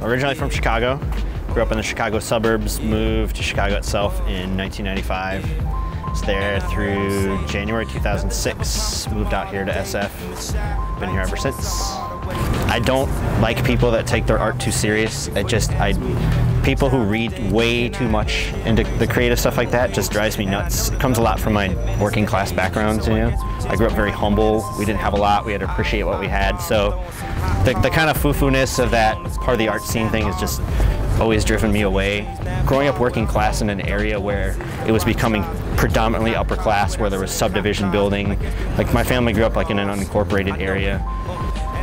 Originally from Chicago, grew up in the Chicago suburbs, moved to Chicago itself in 1995. Was there through January 2006, moved out here to SF. Been here ever since. I don't like people that take their art too serious. People who read way too much into the creative stuff like that just drives me nuts. It comes a lot from my working class backgrounds, you know. I grew up very humble. We didn't have a lot. We had to appreciate what we had. So the kind of foo-foo-ness of that part of the art scene thing has just always driven me away. Growing up working class in an area where it was becoming predominantly upper class, where there was subdivision building. Like my family grew up like in an unincorporated area.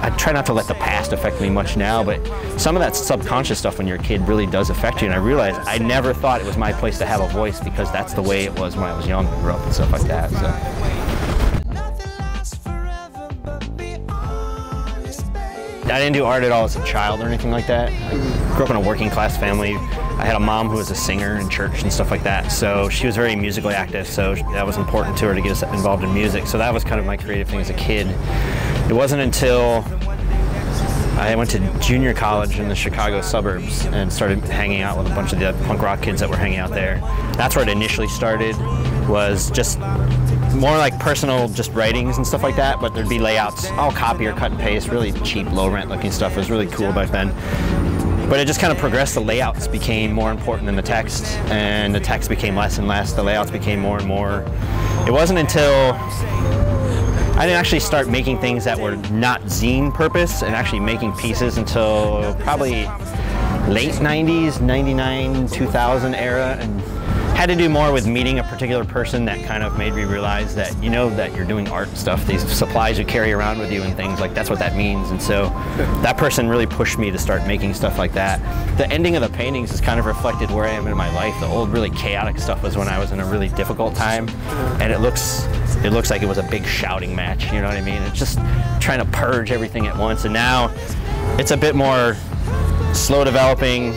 I try not to let the past affect me much now, but some of that subconscious stuff when you're a kid really does affect you, and I realized I never thought it was my place to have a voice because that's the way it was when I was young and grew up and stuff like that. So. I didn't do art at all as a child or anything like that. I grew up in a working class family. I had a mom who was a singer in church and stuff like that, so she was very musically active, so that was important to her to get us involved in music. So that was kind of my creative thing as a kid. It wasn't until I went to junior college in the Chicago suburbs and started hanging out with a bunch of the punk rock kids that were hanging out there. That's where it initially started, was just more like personal just writings and stuff like that, but there'd be layouts, all copy or cut and paste, really cheap, low rent looking stuff. It was really cool back then. But it just kind of progressed. The layouts became more important than the text, and the text became less and less. The layouts became more and more. It wasn't until I didn't actually start making things that were not zine purpose and actually making pieces until probably late 90s, 99, 2000 era, and had to do more with meeting a particular person that kind of made me realize that, you know, that you're doing art stuff, these supplies you carry around with you and things, like that's what that means. And so that person really pushed me to start making stuff like that. The ending of the paintings is kind of reflected where I am in my life. The old really chaotic stuff was when I was in a really difficult time, and it looks like it was a big shouting match, you know what I mean? It's just trying to purge everything at once, and now it's a bit more slow developing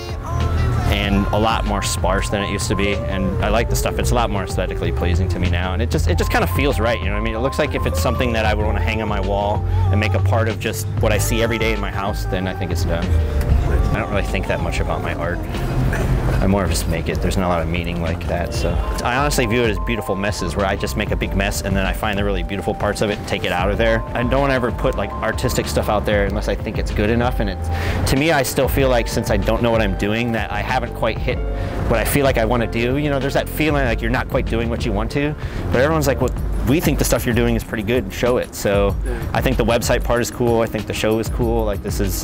and a lot more sparse than it used to be, and I like the stuff. It's a lot more aesthetically pleasing to me now, and it just kind of feels right, you know what I mean? It looks like if it's something that I would want to hang on my wall and make a part of just what I see every day in my house, then I think it's done. I don't really think that much about my art. I more just make it. There's not a lot of meaning like that. So I honestly view it as beautiful messes where I just make a big mess and then I find the really beautiful parts of it and take it out of there. I don't ever put like artistic stuff out there unless I think it's good enough. And to me, I still feel like, since I don't know what I'm doing, that I haven't quite hit what I feel like I want to do. You know, there's that feeling like you're not quite doing what you want to, but everyone's like, well, we think the stuff you're doing is pretty good, show it. So I think the website part is cool. I think the show is cool. Like, this is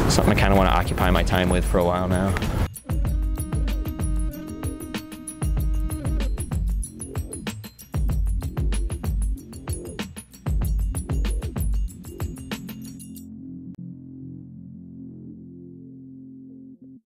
something I kind of want to occupy my time with for a while now.